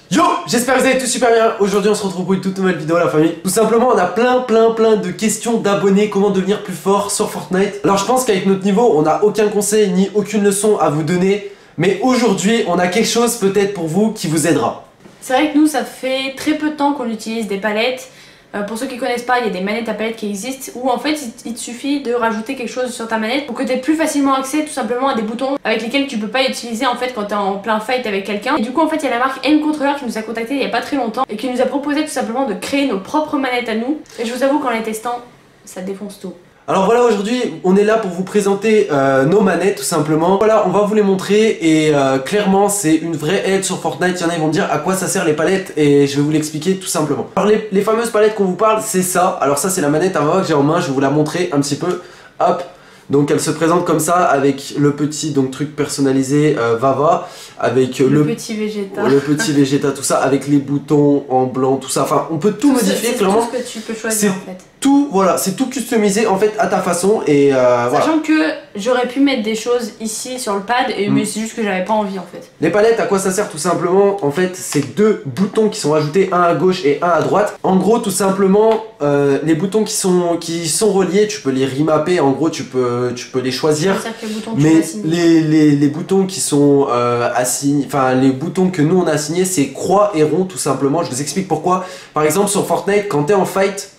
Yo, j'espère que vous allez tous super bien. Aujourd'hui on se retrouve pour une toute nouvelle vidéo la famille. Tout simplement on a plein de questions d'abonnés, comment devenir plus fort sur Fortnite. Alors je pense qu'avec notre niveau on n'a aucun conseil ni aucune leçon à vous donner. Mais aujourd'hui on a quelque chose peut-être pour vous qui vous aidera. C'est vrai que nous ça fait très peu de temps qu'on utilise des palettes. Pour ceux qui connaissent pas, il y a des manettes à palettes qui existent où en fait il te suffit de rajouter quelque chose sur ta manette pour que tu aies plus facilement accès tout simplement à des boutons avec lesquels tu peux pas utiliser en fait quand tu es en plein fight avec quelqu'un. Et du coup en fait il y a la marque M-Controller qui nous a contacté il y a pas très longtemps et qui nous a proposé tout simplement de créer nos propres manettes à nous. Et je vous avoue qu'en les testant, ça défonce tout. Alors voilà, aujourd'hui on est là pour vous présenter nos manettes tout simplement. Voilà, on va vous les montrer et clairement c'est une vraie aide sur Fortnite. Il y en a qui vont me dire à quoi ça sert les palettes et je vais vous l'expliquer tout simplement. Alors les fameuses palettes qu'on vous parle, c'est ça. Alors ça c'est la manette à Vava que j'ai en main, je vais vous la montrer un petit peu. Hop. Donc elle se présente comme ça avec le petit donc truc personnalisé Vava, avec le petit Vegeta. Le petit Vegeta, tout ça, avec les boutons en blanc, tout ça. Enfin, on peut tout modifier clairement. C'est tout ce que tu peux choisir en fait. Tout, voilà, c'est tout customisé en fait à ta façon et sachant que j'aurais pu mettre des choses ici sur le pad, mais c'est juste que j'avais pas envie en fait. Les palettes, à quoi ça sert tout simplement? En fait, c'est deux boutons qui sont ajoutés, un à gauche et un à droite. En gros, tout simplement, les boutons qui sont reliés, tu peux les remapper. En gros, tu peux les choisir. Mais les boutons qui sont assignés, enfin les boutons que nous on a assignés, c'est croix et rond tout simplement. Je vous explique pourquoi. Par exemple, sur Fortnite, quand t'es en fight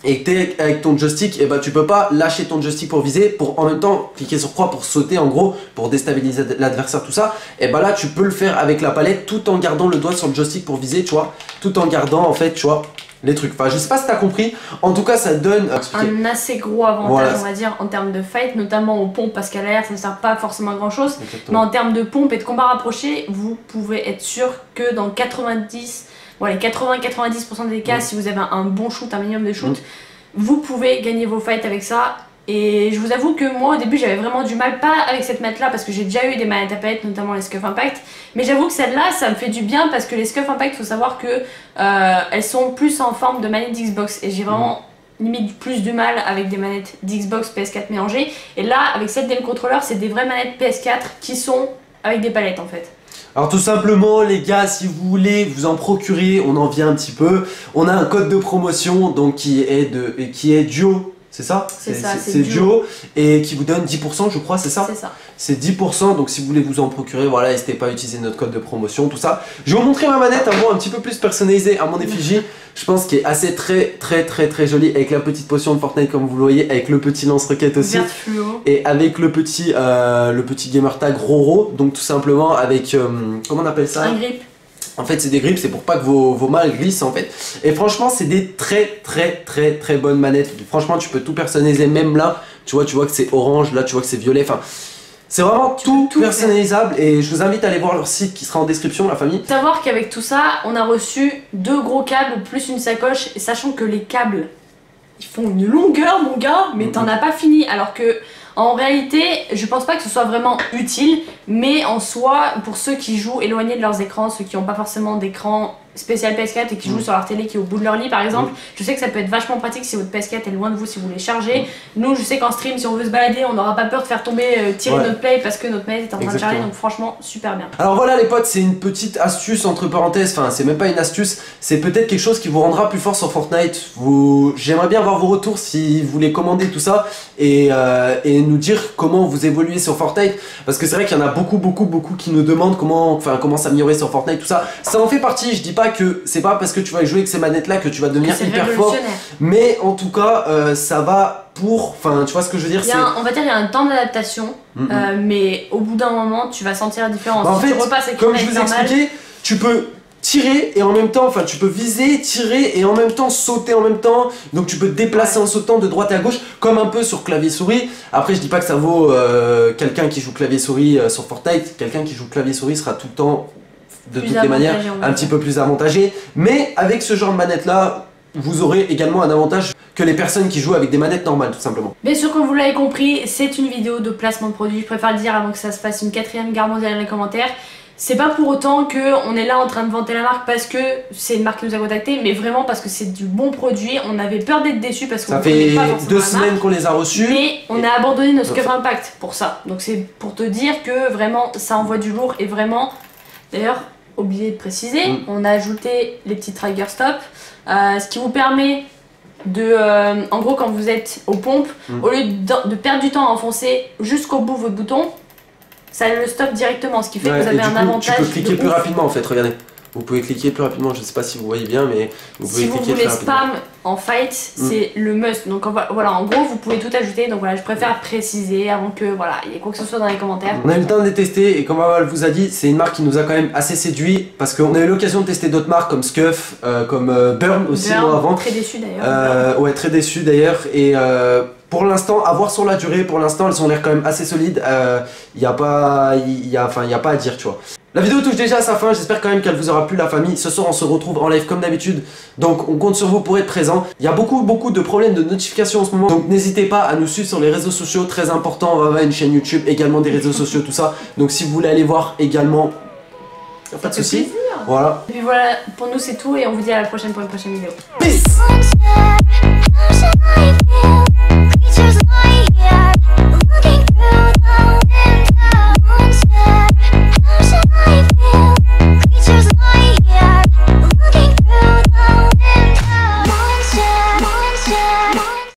et que t'es avec ton joystick, et bah tu peux pas lâcher ton joystick pour viser, pour en même temps cliquer sur croix pour sauter en gros, pour déstabiliser l'adversaire, tout ça. Et bah là tu peux le faire avec la palette tout en gardant le doigt sur le joystick pour viser, tu vois, tout en gardant en fait, tu vois, les trucs. Enfin je sais pas si t'as compris, en tout cas ça donne un assez gros avantage, voilà, on va dire, en termes de fight, notamment aux pompes, parce qu'à l'air ça ne sert pas forcément à grand chose. Exactement. Mais en termes de pompe et de combat rapproché, vous pouvez être sûr que dans 80-90% des cas, si vous avez un bon shoot, un minimum de shoot, vous pouvez gagner vos fights avec ça. Et je vous avoue que moi au début j'avais vraiment du mal, pas avec cette manette là parce que j'ai déjà eu des manettes à palettes, notamment les Scuff Impact, mais j'avoue que celle-là ça me fait du bien parce que les Scuff Impact, faut savoir que elles sont plus en forme de manette d'Xbox et j'ai vraiment limite plus du mal avec des manettes d'Xbox PS4 mélangées. Et là avec cette M-Controller, c'est des vraies manettes PS4 qui sont avec des palettes en fait. Alors tout simplement les gars, si vous voulez vous en procurer, on en vient un petit peu. On a un code de promotion donc qui est Duo. C'est ça? C'est Duo et qui vous donne 10% je crois, c'est ça? C'est ça. C'est 10%, donc si vous voulez vous en procurer, voilà, n'hésitez pas à utiliser notre code de promotion, tout ça. Je vais vous montrer ma manette, un petit peu plus personnalisée à mon effigie. Je pense qu'elle est assez très jolie avec la petite potion de Fortnite comme vous le voyez, avec le petit lance-roquette aussi. Et avec le petit gamer tag Roro, donc tout simplement avec, comment on appelle ça? Un grip. En fait c'est des grips, c'est pour pas que vos mains glissent en fait. Et franchement c'est des très bonnes manettes. Franchement tu peux tout personnaliser, même là tu vois que c'est orange, là tu vois que c'est violet, enfin c'est vraiment tout personnalisable faire. Et je vous invite à aller voir leur site qui sera en description la famille. Savoir qu'avec tout ça on a reçu 2 gros câbles plus une sacoche, et sachant que les câbles ils font une longueur mon gars, mais t'en as pas fini, alors que en réalité, je pense pas que ce soit vraiment utile, mais en soi, pour ceux qui jouent éloignés de leurs écrans, ceux qui n'ont pas forcément d'écran spécial PS4 et qui jouent sur leur télé qui est au bout de leur lit par exemple, je sais que ça peut être vachement pratique si votre PS4 est loin de vous, si vous voulez charger. Nous, je sais qu'en stream, si on veut se balader, on n'aura pas peur de faire tomber, tirer notre play parce que notre manette est en train de charger, donc franchement, super bien. Alors voilà les potes, c'est une petite astuce entre parenthèses, enfin c'est même pas une astuce, c'est peut-être quelque chose qui vous rendra plus fort sur Fortnite. J'aimerais bien avoir vos retours si vous voulez commander tout ça et nous dire comment vous évoluez sur Fortnite, parce que c'est vrai qu'il y en a beaucoup qui nous demandent comment s'améliorer sur Fortnite, tout ça. Ça en fait partie, je dis pas que c'est pas parce que tu vas jouer avec ces manettes là que tu vas devenir hyper fort, mais en tout cas ça va pour, enfin tu vois ce que je veux dire, on va dire il y a un temps d'adaptation, mais au bout d'un moment tu vas sentir la différence. En fait, tu repasses avec comme je vous expliquais, tu peux tirer et en même temps, enfin tu peux viser, tirer et en même temps sauter en même temps, donc tu peux te déplacer en sautant de droite à gauche comme un peu sur clavier souris. Après je dis pas que ça vaut quelqu'un qui joue clavier souris sur Fortnite, quelqu'un qui joue clavier souris sera tout le temps de toutes les manières un petit peu plus avantagé, mais avec ce genre de manette là vous aurez également un avantage que les personnes qui jouent avec des manettes normales tout simplement. Bien sûr, comme vous l'avez compris, c'est une vidéo de placement de produit, je préfère le dire avant que ça se fasse une 4e guerre mondiale dans les commentaires. C'est pas pour autant qu'on est là en train de vanter la marque parce que c'est une marque qui nous a contacté, mais vraiment parce que c'est du bon produit. On avait peur d'être déçus parce qu'on ça fait 2 semaines qu'on les a reçus. Mais on a abandonné nos Scuff Impact pour ça. Donc c'est pour te dire que vraiment ça envoie du lourd et vraiment. D'ailleurs, oublié de préciser, on a ajouté les petits trigger stop, ce qui vous permet de, en gros quand vous êtes aux pompes, au lieu de perdre du temps à enfoncer jusqu'au bout votre bouton, ça le stoppe directement, ce qui fait que vous avez un avantage. Tu peux cliquer plus rapidement en fait, regardez. Vous pouvez cliquer plus rapidement, je sais pas si vous voyez bien, mais vous pouvez cliquer si vous voulez rapidement. spam en fight, c'est le must. Donc voilà, en gros, vous pouvez tout ajouter. Donc voilà, je préfère préciser avant que voilà, il y ait quoi que ce soit dans les commentaires. On a eu le temps de les tester et comme Amal vous a dit, c'est une marque qui nous a quand même assez séduit parce qu'on a eu l'occasion de tester d'autres marques comme Scuf, comme Burn aussi moi avant. Très déçu d'ailleurs. Ouais, très déçu d'ailleurs et pour l'instant, à voir sur la durée, pour l'instant elles ont l'air quand même assez solides. Y a pas à dire, tu vois. La vidéo touche déjà à sa fin, j'espère quand même qu'elle vous aura plu la famille. Ce soir on se retrouve en live comme d'habitude, donc on compte sur vous pour être présent. Il y a beaucoup de problèmes de notification en ce moment, donc n'hésitez pas à nous suivre sur les réseaux sociaux, très important, on va avoir une chaîne YouTube, également des réseaux sociaux, tout ça. Donc si vous voulez aller voir également, pas de soucis. Voilà. Et puis voilà, pour nous c'est tout et on vous dit à la prochaine pour une prochaine vidéo. Peace.